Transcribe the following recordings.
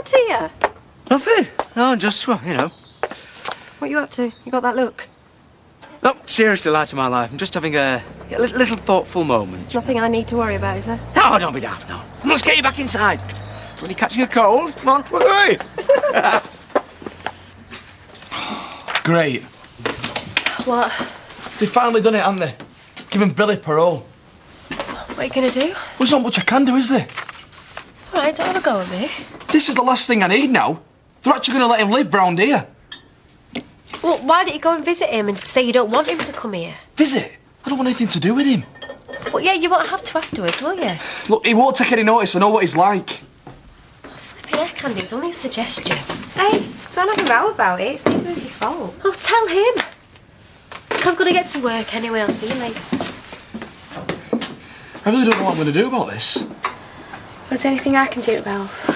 that to you? Nothing. No, just, well, you know. What are you up to? You got that look? No, seriously, light of my life. I'm just having a little thoughtful moment. Nothing I need to worry about, is there? Oh, don't be daft, no. Let's get you back inside. When you're catching a cold, come on, we're going. Great. What? They've finally done it, haven't they? Given Billy parole. What are you going to do? Well, there's not much I can do, is there? All right, don't have a go at me. This is the last thing I need now. They're actually going to let him live round here. Well, why don't you go and visit him and say you don't want him to come here? Visit? I don't want anything to do with him. Well, yeah, you won't have to afterwards, will you? Look, he won't take any notice. I know what he's like. Flipping heck, Andy, it was only a suggestion. Hey, don't have a row about it. It's neither of your fault. Oh, tell him. Look, I've got to get to work anyway. I'll see you later. I really don't know what I'm going to do about this. Was there anything I can do, Ralph?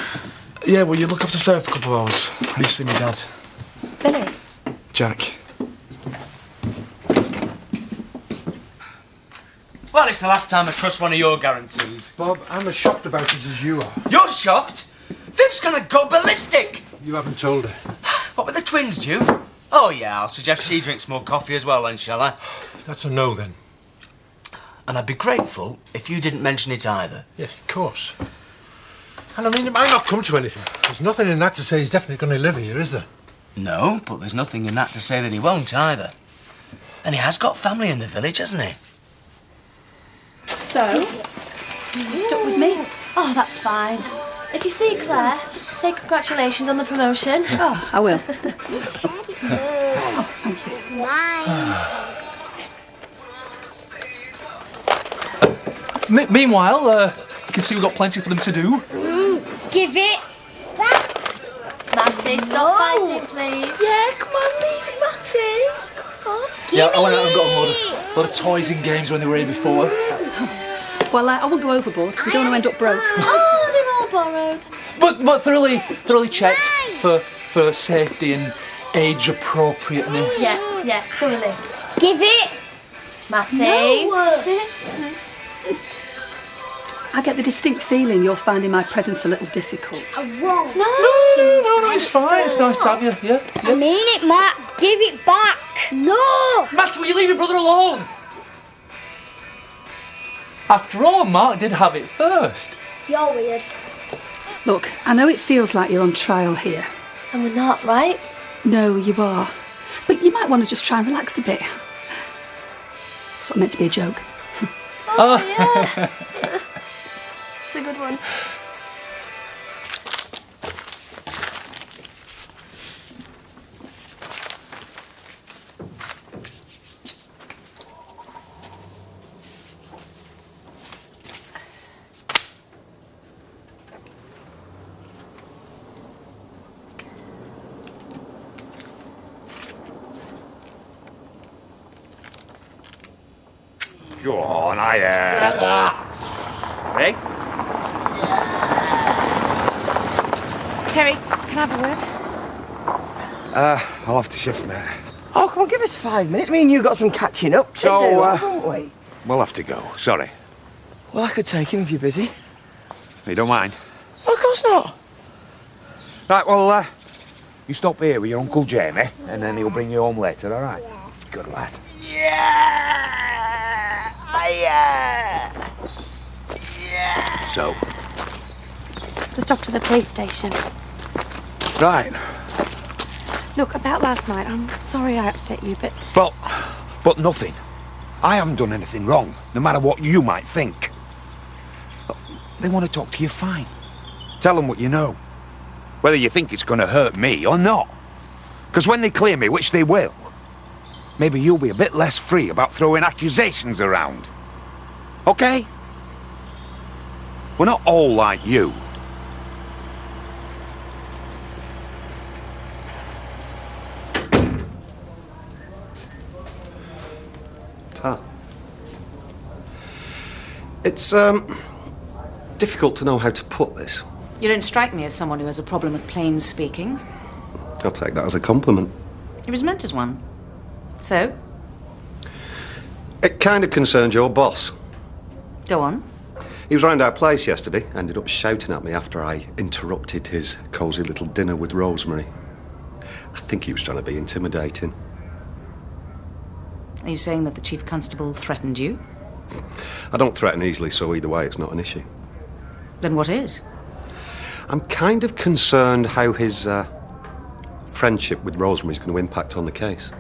Yeah, well, you look after Sarah for a couple of hours. I need to see my dad. Billy? Jack. Well, it's the last time I trust one of your guarantees. Bob, I'm as shocked about it as you are. You're shocked? Viv's gonna go ballistic. You haven't told her. What with the twins due? Oh, yeah, I'll suggest she drinks more coffee as well then, shall I? That's a no, then. And I'd be grateful if you didn't mention it either. Yeah, of course. And I mean, it might not come to anything. There's nothing in that to say he's definitely going to live here, is there? No, but there's nothing in that to say that he won't either. And he has got family in the village, hasn't he? So, you stuck with me? Oh, that's fine. If you see Claire, say congratulations on the promotion. Oh, I will. Oh, thank you. Meanwhile, you can see we've got plenty for them to do. Give it back. Matty, stop fighting, please. Yeah, come on, leave it, Matty. Come on. Yeah, I went out and got a lot of toys and games when they were here before. Well, I won't go overboard. We don't want to end up broke. Oh, they're all borrowed. But thoroughly checked for safety and age appropriateness. Yeah, thoroughly. Give it. Matty. No. I get the distinct feeling you're finding my presence a little difficult. I won't. No, it's fine. It's nice to have you. Yeah. I mean it, Matt. Give it back. No. Matt, will you leave your brother alone? After all, Mark did have it first. You're weird. Look, I know it feels like you're on trial here. And we're not, right? No, you are. But you might want to just try and relax a bit. It's not meant to be a joke. Oh, yeah. It's a good one. Go on, relax. Hey? Terry, can I have a word? I'll have to shift, mate. Oh, come on, give us 5 minutes. Me and you got some catching up to So, do, haven't we? We'll have to go. Sorry. Well, I could take him if you're busy. You don't mind? Well, of course not. Right, well, you stop here with your Uncle Jamie, and then he'll bring you home later, all right? Good lad. Yeah. So, Just off to the police station. right. Look, about last night, I'm sorry I upset you, but... But nothing. I haven't done anything wrong, no matter what you might think. Look, they want to talk to you, fine. Tell them what you know. Whether you think it's going to hurt me or not. Because when they clear me, which they will, maybe you'll be a bit less free about throwing accusations around. Okay? We're not all like you. It's, difficult to know how to put this. You don't strike me as someone who has a problem with plain speaking. I'll take that as a compliment. It was meant as one. So? It kind of concerns your boss. Go on. He was round our place yesterday, ended up shouting at me after I interrupted his cosy little dinner with Rosemary. I think he was trying to be intimidating. Are you saying that the Chief Constable threatened you? I don't threaten easily, so either way, it's not an issue. Then what is? I'm kind of concerned how his friendship with Rosemary is going to impact on the case.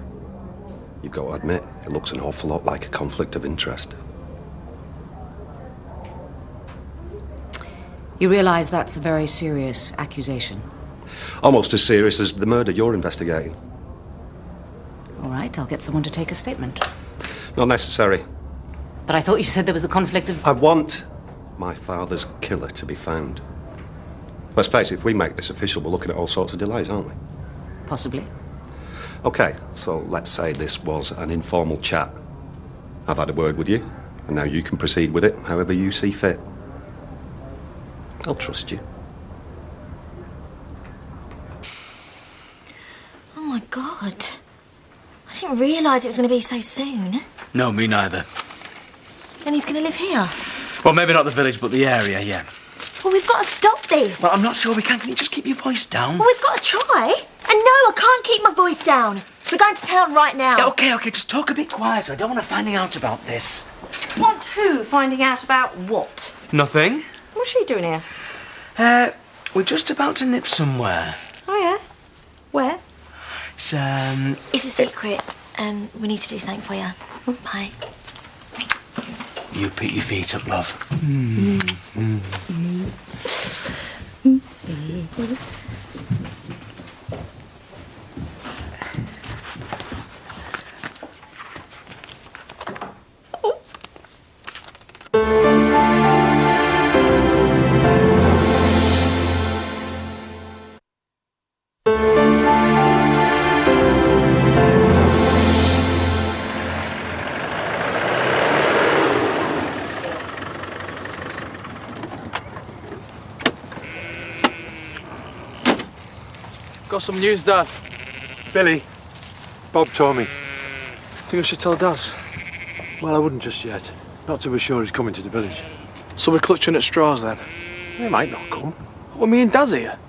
You've got to admit, it looks an awful lot like a conflict of interest. You realise that's a very serious accusation? Almost as serious as the murder you're investigating. All right, I'll get someone to take a statement. Not necessary. But I thought you said there was a conflict of... I want my father's killer to be found. Let's face it, if we make this official, we're looking at all sorts of delays, aren't we? Possibly. OK, so let's say this was an informal chat. I've had a word with you, and now you can proceed with it however you see fit. I'll trust you. Oh my God. I didn't realise it was going to be so soon. No, me neither. And he's going to live here. Well, maybe not the village, but the area, yeah. Well, we've got to stop this. Well, I'm not sure we can. Can you just keep your voice down? Well, we've got to try. And no, I can't keep my voice down. We're going to town right now. Yeah, OK, just talk a bit quieter. I don't want to finding out about this. Want who finding out about what? Nothing. What's she doing here? We're just about to nip somewhere. Oh, yeah? Where? It's, It's a secret. We need to do something for you. Bye. You put your feet up, love. Got some news, Dad. Billy, Bob told me. Think I should tell Daz? Well, I wouldn't just yet. Not till we're sure he's coming to the village. So we're clutching at straws then? He might not come. Well, me and Daz here?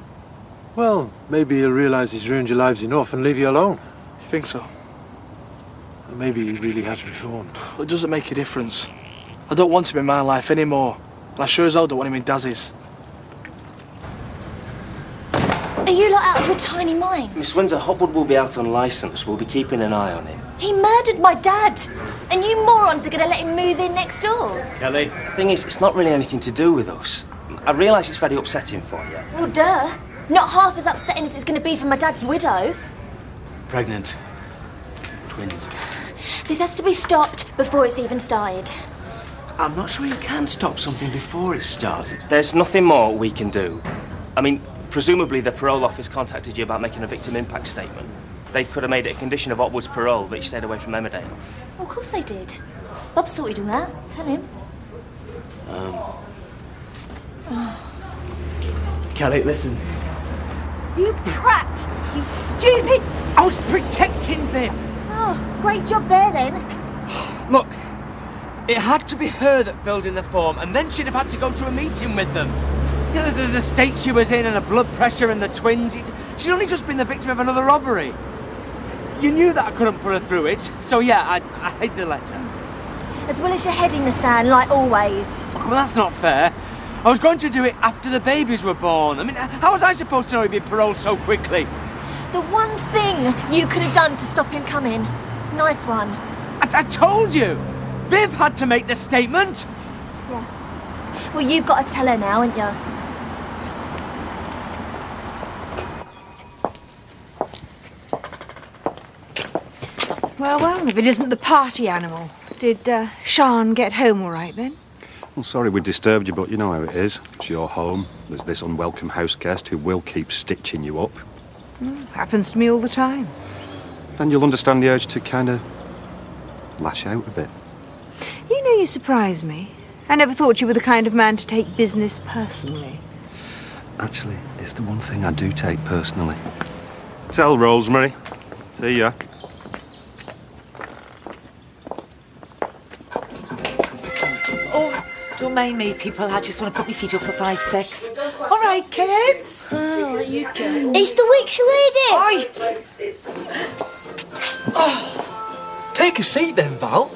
Well, maybe he'll realise he's ruined your lives enough and leave you alone. You think so? And maybe he really has reformed. Well, it doesn't make a difference. I don't want him in my life anymore. And I sure as hell don't want him in Daz's. Are you lot out of your tiny minds? Miss Windsor, Hopwood will be out on licence. We'll be keeping an eye on him. He murdered my dad. And you morons are going to let him move in next door. Kelly? The thing is, it's not really anything to do with us. I realise it's very upsetting for you. Well, duh. Not half as upsetting as it's going to be for my dad's widow. Pregnant. Twins. This has to be stopped before it's even started. I'm not sure you can stop something before it started. There's nothing more we can do. I mean, presumably the parole office contacted you about making a victim impact statement. They could have made it a condition of Hopwood's parole that he stayed away from Emmerdale. Well, of course they did. Bob sorted all that. Tell him. Kelly, listen. You prat! You stupid... I was protecting Viv. Oh, great job there, then. Look, it had to be her that filled in the form, and then she'd have had to go to a meeting with them. You know, the state she was in and the blood pressure and the twins. She'd only just been the victim of another robbery. You knew that I couldn't put her through it, so yeah, I hid the letter. As well as your head in the sand, like always. Well, that's not fair. I was going to do it after the babies were born. I mean, how was I supposed to know he'd be paroled so quickly? The one thing you could have done to stop him coming. Nice one. I told you! Viv had to make the statement! Yeah. Well, you've got to tell her now, haven't you? Well, if it isn't the party animal. Did Sian get home all right then? Well, sorry we disturbed you, but you know how it is. It's your home. There's this unwelcome house guest who will keep stitching you up. Happens to me all the time. And you'll understand the urge to kind of lash out a bit. You know, you surprise me. I never thought you were the kind of man to take business personally. Actually, it's the one thing I do take personally. Tell Rosemary. See ya. Don't mind me, people. I just want to put my feet up for 5, 6. All right, kids. Oh, you go. It's the witch lady! Oh, take a seat then, Val.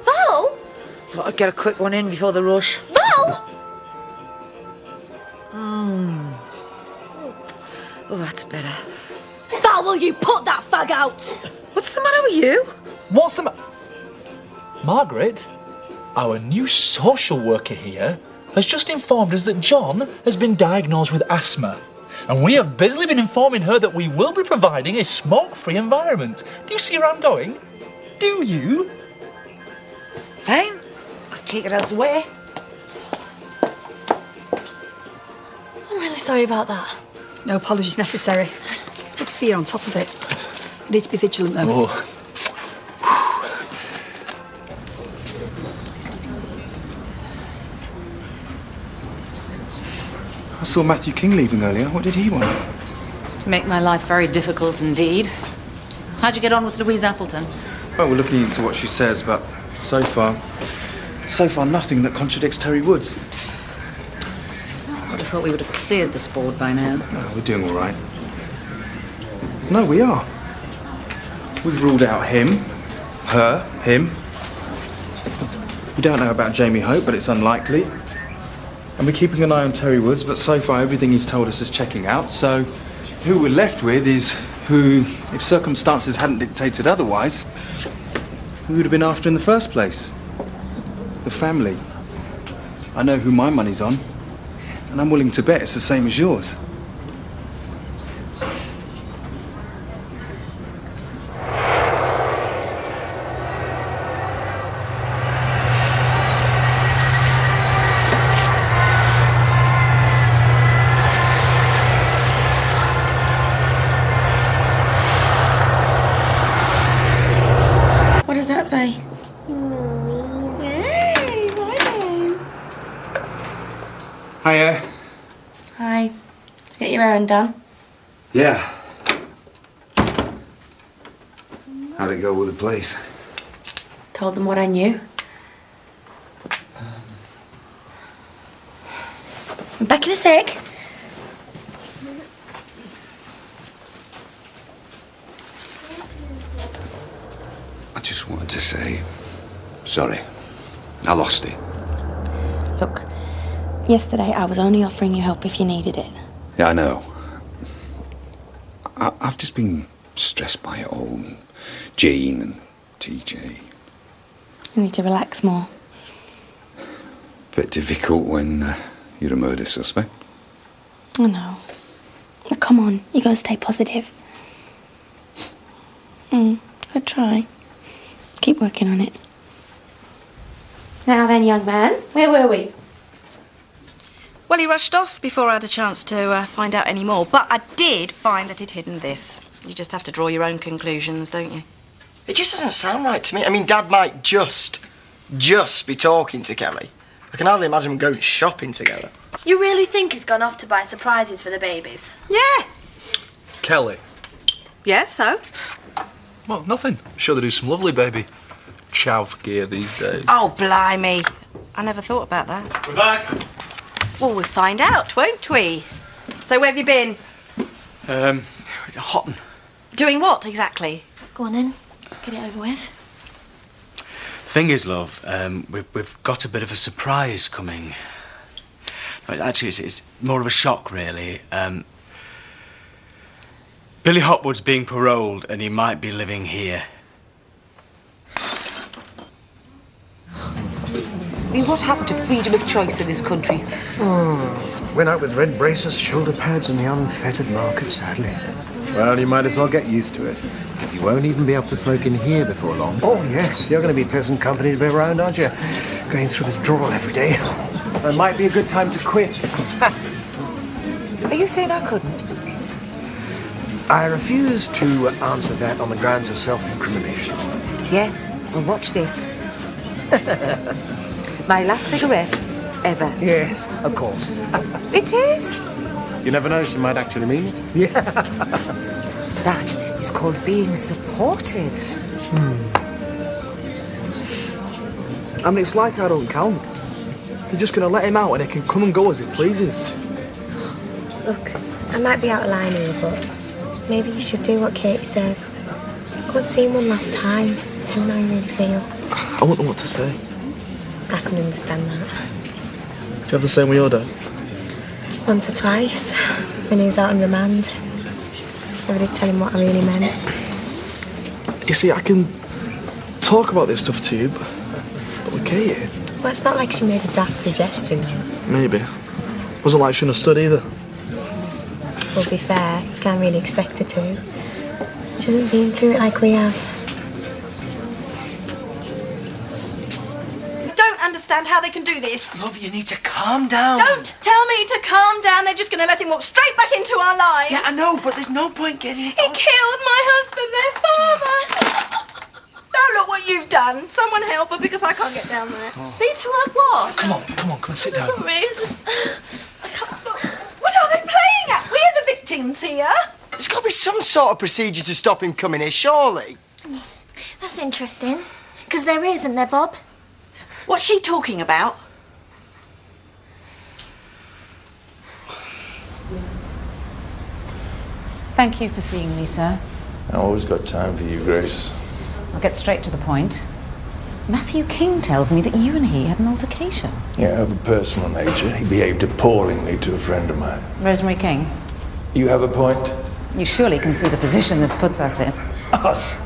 Val? Thought I'd get a quick one in before the rush. Val? Oh, that's better. Val, will you put that fag out? What's the matter with you? What's the matter? Margaret, our new social worker here, has just informed us that John has been diagnosed with asthma. And we have busily been informing her that we will be providing a smoke-free environment. Do you see where I'm going? Do you? Fine. I'll take it elsewhere. I'm really sorry about that. No apologies necessary. It's good to see you on top of it. You need to be vigilant, though. Oh. I saw Matthew King leaving earlier. What did he want? To make my life very difficult indeed. How'd you get on with Louise Appleton? Well, we're looking into what she says, but so far nothing that contradicts Terry Woods. I would have thought we would have cleared this board by now. Oh, we're doing all right. No, we are. We've ruled out him, her, him. We don't know about Jamie Hope, but it's unlikely. And we're keeping an eye on Terry Woods, but so far everything he's told us is checking out. So who we're left with is who, if circumstances hadn't dictated otherwise, we would have been after in the first place. The family. I know who my money's on, and I'm willing to bet it's the same as yours. What does that say? Hey, my name. Hiya. Hi. Get your errand done. Yeah. How'd it go with the place? Told them what I knew. I'm back in a sec. I just wanted to say sorry. I lost it. Look, yesterday I was only offering you help if you needed it. Yeah, I know. I've just been stressed by it all. And Jean and TJ. You need to relax more. Bit difficult when you're a murder suspect. I know. But come on, you gotta stay positive. Good try. Keep working on it. Now then, young man, where were we? Well, he rushed off before I had a chance to find out any more. But I did find that he'd hidden this. You just have to draw your own conclusions, don't you? It just doesn't sound right to me. I mean, Dad might just be talking to Kelly. I can hardly imagine them going shopping together. You really think he's gone off to buy surprises for the babies? Yeah. Kelly. Yeah, so? Well, nothing. Sure they do some lovely baby chav gear these days. Oh, blimey. I never thought about that. We're back. Well, we'll find out, won't we? So where have you been? Hotton. Doing what, exactly? Go on then, get it over with. Thing is, love, we've got a bit of a surprise coming. Actually, it's more of a shock, really. Billy Hopwood's being paroled, and he might be living here. I mean, what happened to freedom of choice in this country? Went out with red braces, shoulder pads, and the unfettered market, sadly. Well, you might as well get used to it, because you won't even be able to smoke in here before long. Oh, yes. You're going to be pleasant company to be around, aren't you? Going through withdrawal every day. It might be a good time to quit. Are you saying I couldn't? I refuse to answer that on the grounds of self-incrimination. Yeah, well, watch this. My last cigarette ever. Yes, of course. It is. You never know, she might actually mean it. Yeah. That is called being supportive. I mean, it's like I don't count. They're just going to let him out and he can come and go as he pleases. Look, I might be out of line here, but maybe you should do what Katie says. Go and see him one last time. Tell him how you really feel. I wouldn't know what to say. I can understand that. Do you have the same with your dad? Once or twice, when he was out on remand. Never did tell him what I really meant. You see, I can talk about this stuff to you, but with Katie... Well, it's not like she made a daft suggestion. Maybe. Wasn't like she shouldn't have stood either. Well, to be fair, you can't really expect her to. She hasn't been through it like we have. I don't understand how they can do this. Love, you need to calm down. Don't tell me to calm down. They're just going to let him walk straight back into our lives. Yeah, I know, but there's no point getting... He killed my husband, their father. Oh, look what you've done. Someone help her because I can't get down there. Oh. See to her what? Come on, sit down. Sorry, I can't look. What are they playing at? We're the victims here. There's got to be some sort of procedure to stop him coming here, surely. That's interesting. Because there isn't there, Bob? What's she talking about? Thank you for seeing me, sir. I always got time for you, Grace. I'll get straight to the point. Matthew King tells me that you and he had an altercation. Yeah, of a personal nature. He behaved appallingly to a friend of mine. Rosemary King, You have a point? you surely can see the position this puts us in. Us?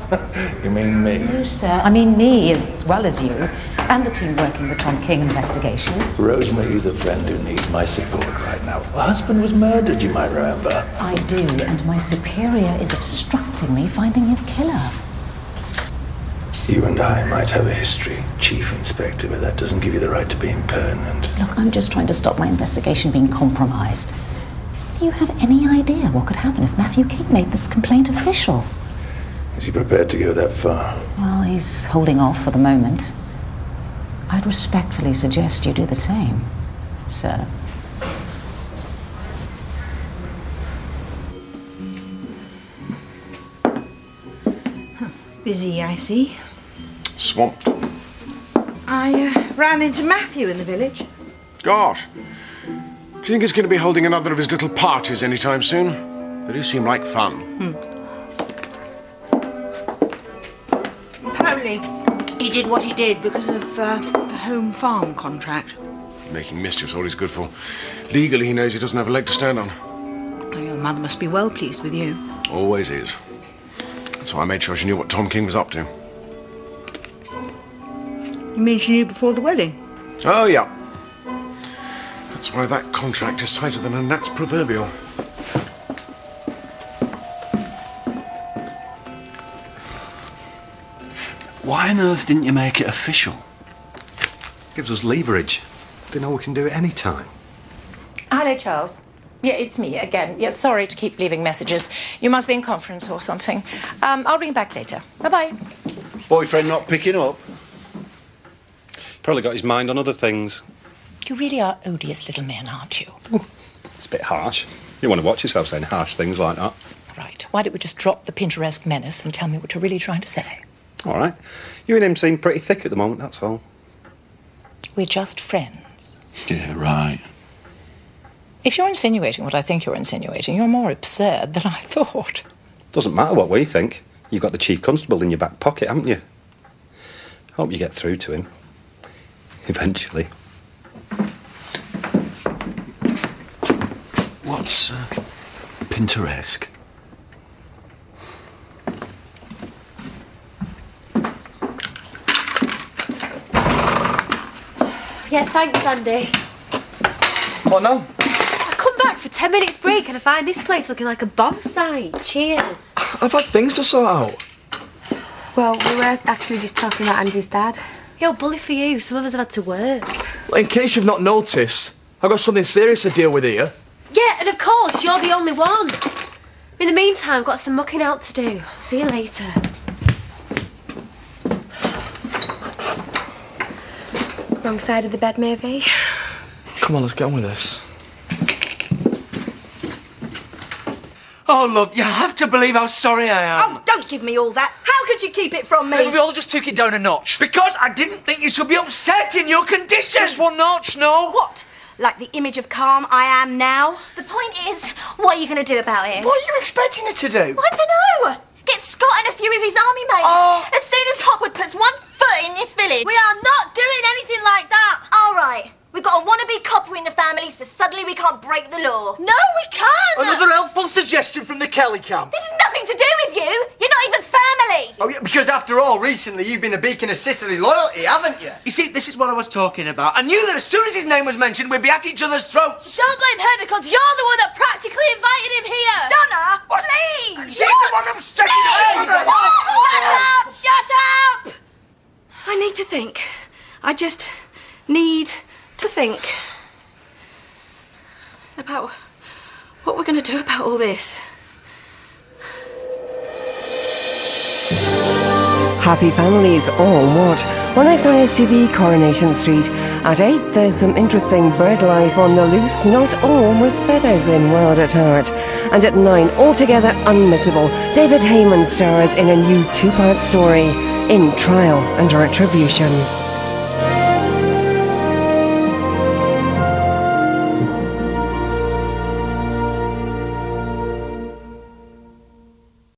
You mean me? No, sir. I mean me as well as you, and the team working the Tom King investigation. Rosemary is a friend who needs my support right now. Her husband was murdered, you might remember. I do, and my superior is obstructing me finding his killer. You and I might have a history, Chief Inspector, but that doesn't give you the right to be impertinent. Look, I'm just trying to stop my investigation being compromised. Do you have any idea what could happen if Matthew King made this complaint official? Is he prepared to go that far? Well, he's holding off for the moment. I'd respectfully suggest you do the same, sir. Busy, I see. Swamped. I ran into Matthew in the village. Gosh. Do you think he's going to be holding another of his little parties anytime soon? They do seem like fun. Apparently, he did what he did because of the home farm contract. Making mischief's all he's good for. Legally, he knows he doesn't have a leg to stand on. Well, your mother must be well pleased with you. Always is. That's why I made sure she knew what Tom King was up to. You mean she knew before the wedding? Oh, yeah. That's why that contract is tighter than a gnat's proverbial. Why on earth didn't you make it official? Gives us leverage. They know we can do it any time. Hello, Charles. Yeah, it's me again. Yeah, sorry to keep leaving messages. You must be in conference or something. I'll ring back later. Bye-bye. Boyfriend not picking up? Probably got his mind on other things. You really are odious little men, aren't you? It's a bit harsh. You want to watch yourself saying harsh things like that. Right. Why don't we just drop the Pinteresque menace and tell me what you're really trying to say? All right. You and him seem pretty thick at the moment, that's all. We're just friends. Yeah, right. If you're insinuating what I think you're insinuating, you're more absurd than I thought. Doesn't matter what we think. You've got the Chief Constable in your back pocket, haven't you? Hope you get through to him. Eventually. What's Pinteresque? Yeah, thanks, Andy. What now? I come back for 10 minutes break and I find this place looking like a bomb site. Cheers. I've had things to sort out. Well, we were actually just talking about Andy's dad. Yo, bully for you. Some of us have had to work. In case you've not noticed, I've got something serious to deal with here. Yeah, and of course, you're the only one. In the meantime, I've got some mucking out to do. See you later. Wrong side of the bed, maybe? Come on, let's get on with this. Oh, love, you have to believe how sorry I am. Oh, don't give me all that. How How could you keep it from me? Maybe we all just took it down a notch. Because I didn't think you should be upset in your condition. Just one notch, no? What? Like the image of calm I am now? The point is, what are you going to do about it? What are you expecting her to do? I don't know. Get Scott and a few of his army mates. As soon as Hopwood puts one foot in this village. We are not doing anything like that. All right. We've got a wannabe copper in the family, so suddenly we can't break the law. No, we can't. Another helpful suggestion from the Kelly camp. This has nothing to do with you. You're not even family. Oh, yeah, because after all, recently you've been a beacon of sisterly loyalty, haven't you? You see, this is what I was talking about. I knew that as soon as his name was mentioned, we'd be at each other's throats. Don't blame her because you're the one that practically invited him here. Donna, please. She's the one obsessing Shut up! Shut up! I need to think. I just need to think about what we're going to do about all this. Happy families or what? Well, next on STV, Coronation Street. At 8, there's some interesting bird life on the loose, not all with feathers in, wild at heart. And at 9, altogether unmissable, David Heyman stars in a new 2-part story, In Trial and Retribution.